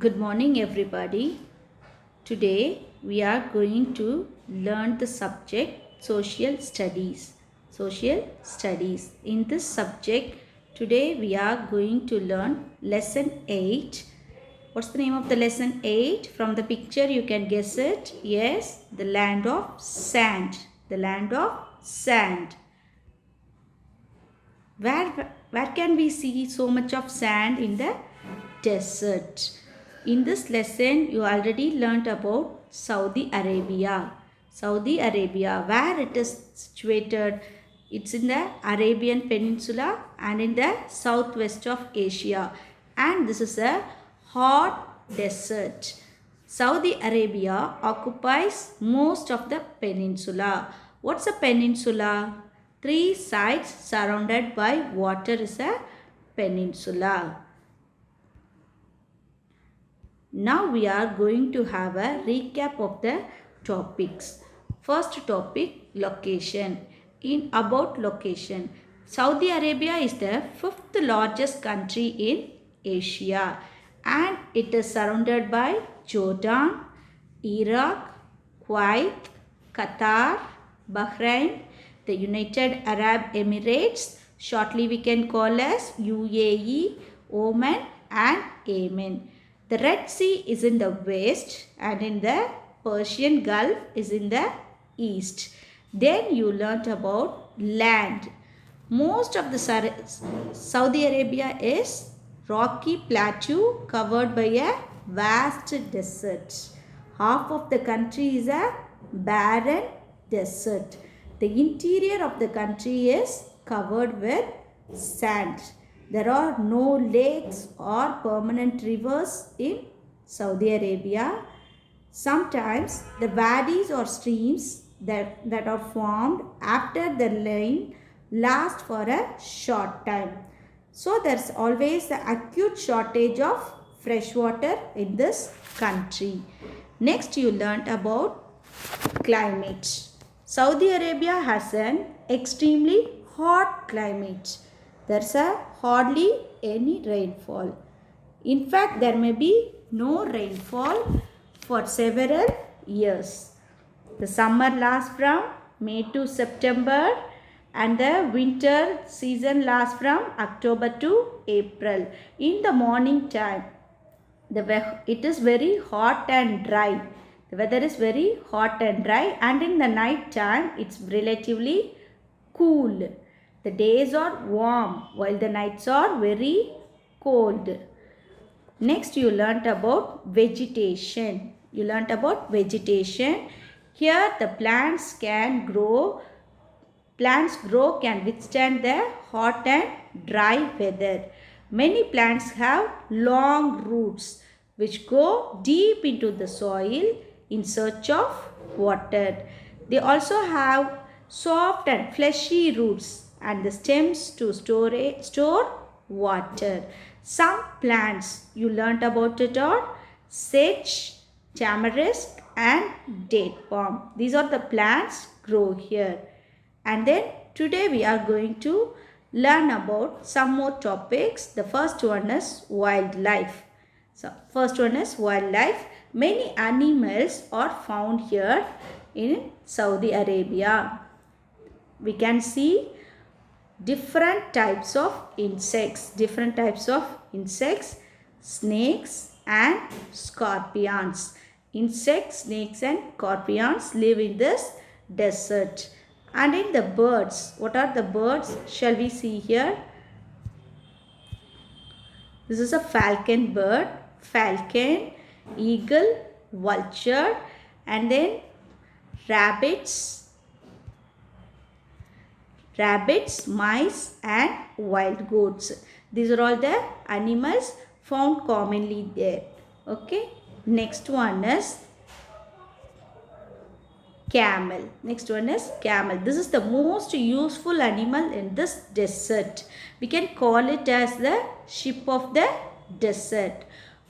Good morning, everybody. Today we are going to learn the subject social studies. Social studies. In this subject, today we are going to learn lesson 8. What's the name of the lesson 8? From the picture, you can guess it. Yes, the land of sand. The land of sand. Where can we see so much of sand? In the desert. In this lesson you already learnt about Saudi Arabia. Saudi Arabia, where it is situated? It's in the Arabian Peninsula and in the southwest of Asia, and this is a hot desert. Saudi Arabia occupies most of the peninsula. What's a peninsula? Three sides surrounded by water is a peninsula. Now we are going to have a recap of the topics. First topic, location. In about location, Saudi Arabia is the fifth largest country in Asia, and it is surrounded by Jordan, Iraq, Kuwait, Qatar, Bahrain, the United Arab Emirates, shortly we can call as UAE, Oman and Yemen. The Red Sea is in the west and in the Persian Gulf is in the east. Then you learnt about land. Most of the Saudi Arabia is rocky plateau covered by a vast desert. Half of the country is a barren desert. The interior of the country is covered with sand. There are no lakes or permanent rivers in Saudi Arabia. Sometimes the wadis or streams that are formed after the rain last for a short time. So there's always the acute shortage of fresh water in this country. Next you learnt about climate. Saudi Arabia has an extremely hot climate. There's hardly any rainfall. In fact, there may be no rainfall for several years. The summer lasts from May to September and the winter season lasts from October to April. In the morning time, it is very hot and dry. The weather is very hot and dry, and in the night time it's relatively cool. The days are warm while the nights are very cold. Next you learnt about vegetation. Here the plants can grow can withstand the hot and dry weather. Many plants have long roots which go deep into the soil in search of water. They also have soft and fleshy roots and the stems to store water. Some plants you learnt about it are sedge, tamarisk and date palm. These are the plants grow here. And then today we are going to learn about some more topics. The first one is wildlife. Many animals are found here in Saudi Arabia. We can see different types of insects, snakes and scorpions. Insects, snakes and scorpions live in this desert. And in the birds, what are the birds? Shall we see here? This is a falcon bird, eagle, vulture, and then rabbits, mice and wild goats. These are all the animals found commonly there. Okay. Next one is camel. This is the most useful animal in this desert. We can call it as the sheep of the desert.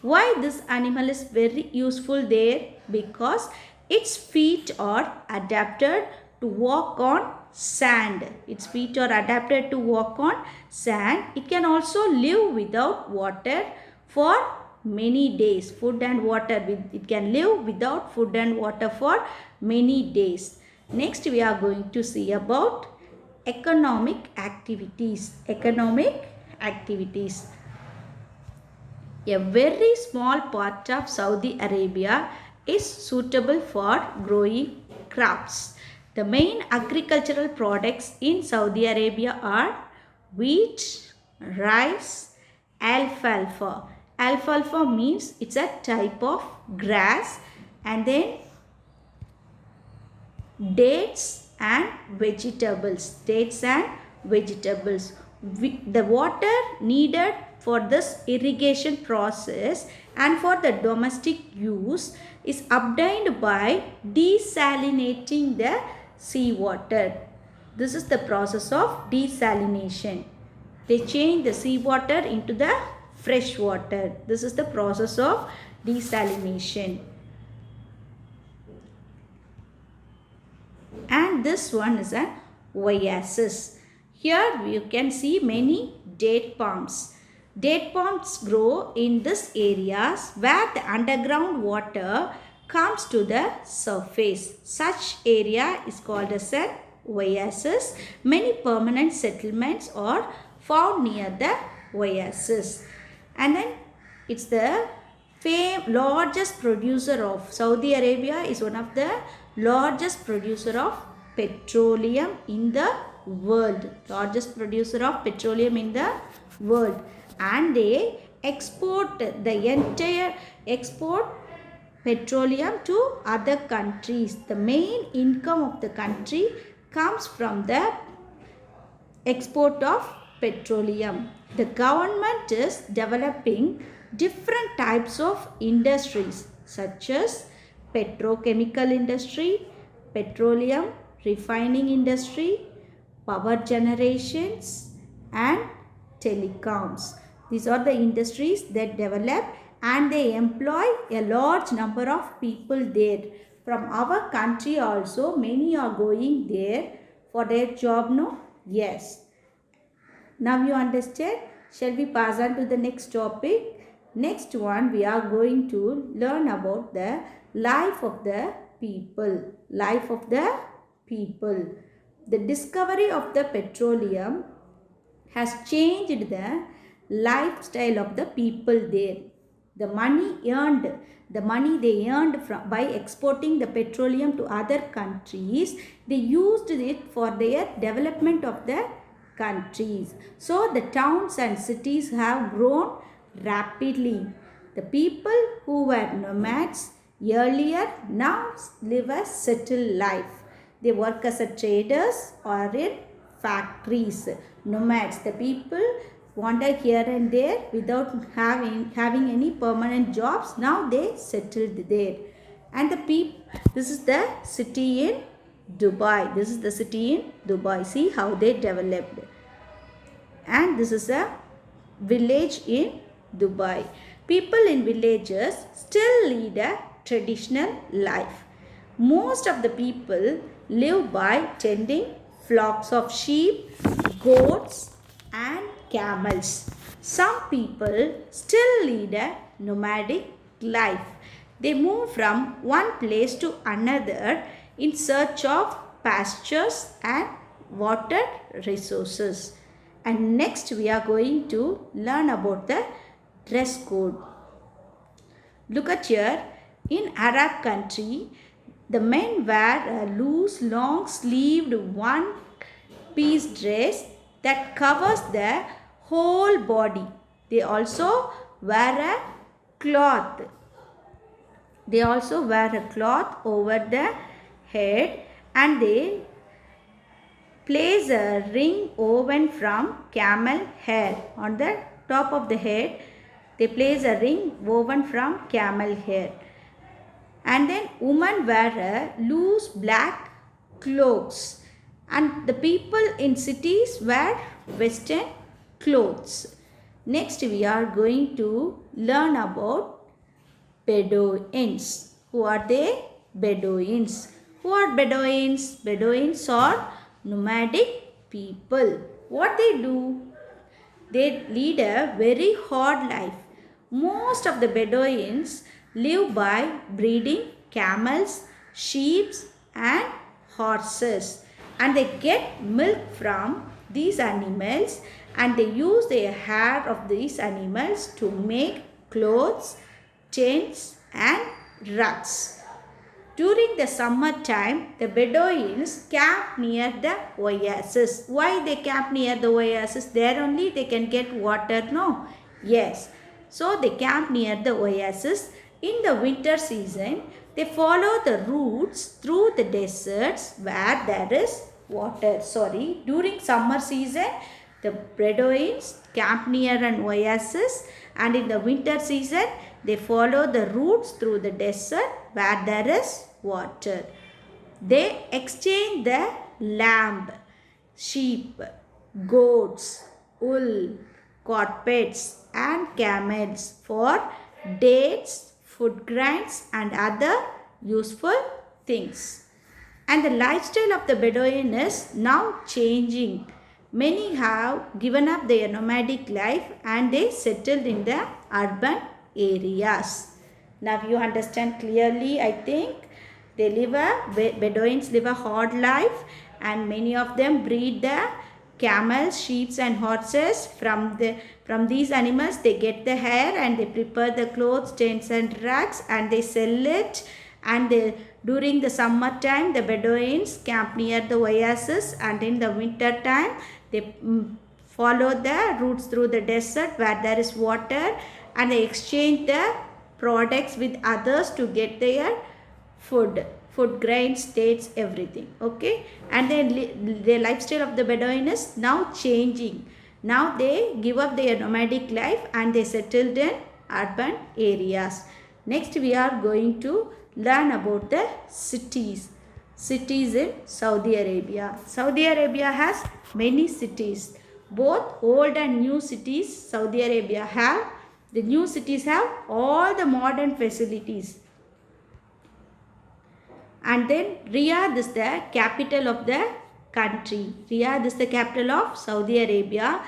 Why this animal is very useful there? Because its feet are adapted to walk on sand. It can also live without water for many days. Food and water, it can live without food and water for many days. Next we are going to see about economic activities. Economic activities. A very small part of Saudi Arabia is suitable for growing crops. The main agricultural products in Saudi Arabia are wheat, rice, alfalfa. Alfalfa means it's a type of grass, and then dates and vegetables. Dates and vegetables. The water needed for this irrigation process and for the domestic use is obtained by desalinating the seawater. This is the process of desalination. They change the seawater into the fresh water. This is the process of desalination. And this one is an oasis. Here you can see many date palms. Date palms grow in these areas where the underground water comes to the surface. Such area is called as an oasis. Many permanent settlements are found near the oasis. And then it's the largest producer of Saudi Arabia is one of the largest producer of petroleum in the world. Largest producer of petroleum in the world. And they export petroleum to other countries. The main income of the country comes from the export of petroleum. The government is developing different types of industries such as petrochemical industry, petroleum refining industry, power generations, and telecoms. These are the industries that develop, and they employ a large number of people there. From our country also, many are going there for their job, no? Yes. Now you understand? Shall we pass on to the next topic? Next one, we are going to learn about the life of the people. Life of the people. The discovery of the petroleum has changed the lifestyle of the people there. The money they earned by exporting the petroleum to other countries, they used it for their development of the countries. So the towns and cities have grown rapidly. The people who were nomads earlier now live a settled life. They work as a traders or in factories. Nomads, the people wander here and there without having any permanent jobs. Now they settled there. And this is the city in Dubai. This is the city in Dubai. See how they developed. And this is a village in Dubai. People in villages still lead a traditional life. Most of the people live by tending flocks of sheep, goats, and camels. Some people still lead a nomadic life. They move from one place to another in search of pastures and water resources. And next we are going to learn about the dress code. Look at here. In Arab country, the men wear a loose, long-sleeved one-piece dress that covers their whole body. They also wear a cloth. They also wear a cloth over the head, and they place a ring woven from camel hair on the top of the head. They place a ring woven from camel hair. And then women wear a loose black cloaks, and the people in cities wear western clothes. Next we are going to learn about Bedouins. Who are they? Bedouins. Who are Bedouins? Bedouins are nomadic people. What they do? They lead a very hard life. Most of the Bedouins live by breeding camels, sheep, and horses, and they get milk from these animals, and they use the hair of these animals to make clothes, tents, and rugs. During the summer time, the Bedouins camp near the oasis. Why they camp near the oasis? There only they can get water, no? Yes. So they camp near the oasis. In the winter season, they follow the routes through the deserts where there is water. During summer season, the Bedouins camp near an oasis, and in the winter season, they follow the routes through the desert where there is water. They exchange the lamb, sheep, goats, wool, carpets, and camels for dates, food grains, and other useful things. And the lifestyle of the Bedouin is now changing. Many have given up their nomadic life and they settled in the urban areas. Now you understand clearly, I think. Bedouins live a hard life, and many of them breed the camels, sheep, and horses. From these animals they get the hair, and they prepare the clothes, tents, and rugs, and they sell it. And during the summer time, the Bedouins camp near the oasis, and in the winter time they follow the routes through the desert where there is water, and they exchange the products with others to get their food grains, dates, everything. Okay, and then the lifestyle of the Bedouin is now changing. Now they give up their nomadic life and they settled in urban areas. Next we are going to learn about the cities in Saudi Arabia. Saudi Arabia has many cities, both old and new cities. Saudi Arabia have, the new cities have all the modern facilities. And then Riyadh is the capital of the country. Riyadh is the capital of Saudi Arabia.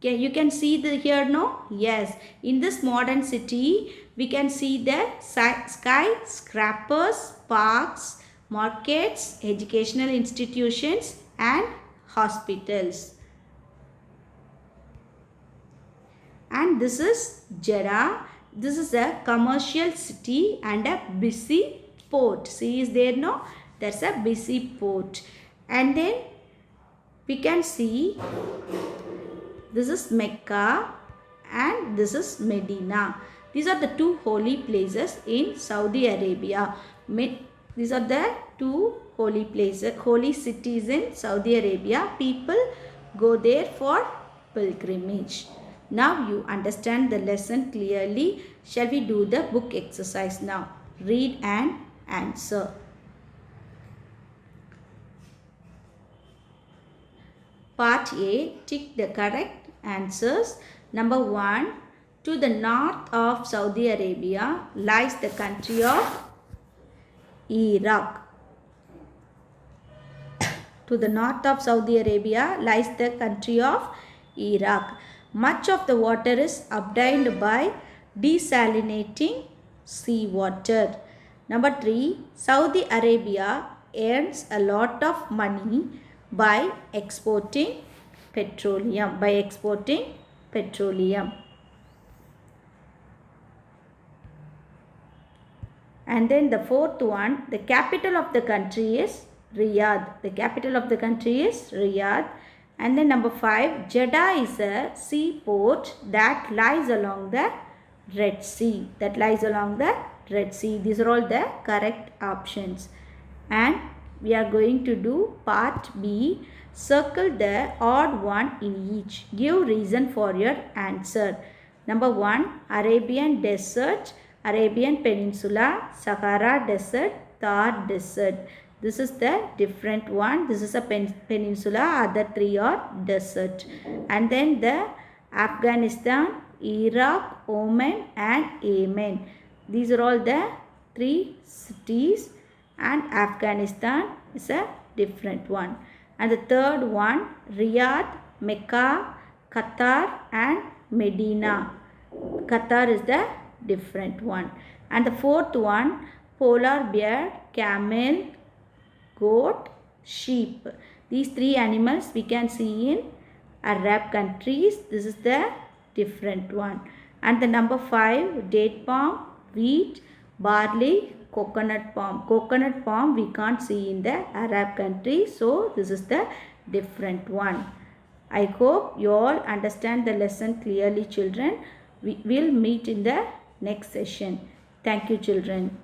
You can see here, no? Yes. In this modern city, we can see the skyscrapers, parks, markets, educational institutions, and hospitals. And this is Jeddah. This is a commercial city and a busy port. See, is there, no? That's a busy port. And then we can see this is Mecca and this is Medina. These are the two holy places in Saudi Arabia. These are the two holy places, holy cities in Saudi Arabia. People go there for pilgrimage. Now you understand the lesson clearly. Shall we do the book exercise now? Read and answer. Part A, tick the correct answers. Number 1, to the north of Saudi Arabia lies the country of Iraq. To the north of Saudi Arabia lies the country of Iraq. Much of the water is obtained by desalinating seawater. Number 3, Saudi Arabia earns a lot of money by exporting petroleum. And then the fourth one, the capital of the country is Riyadh. And then number 5, Jeddah is a seaport that lies along the Red Sea. These are all the correct options. And we are going to do part B. Circle the odd one in each. Give reason for your answer. Number 1, Arabian Desert, Arabian Peninsula, Sahara Desert, Thar Desert. This is the different one. This is a peninsula. Other 3 are desert. And then the Afghanistan, Iraq, Oman, and Yemen. These are all the 3 cities, and Afghanistan is a different one. And the third one, Riyadh, Mecca, Qatar, and Medina. Qatar is the different one. And the fourth one, polar bear, camel, goat, sheep. These three animals we can see in Arab countries. This is the different one. And the number 5, date palm, wheat, barley, coconut palm. Coconut palm we can't see in the Arab countries. So this is the different one. I hope you all understand the lesson clearly, children. We will meet in the next session. Thank you, children.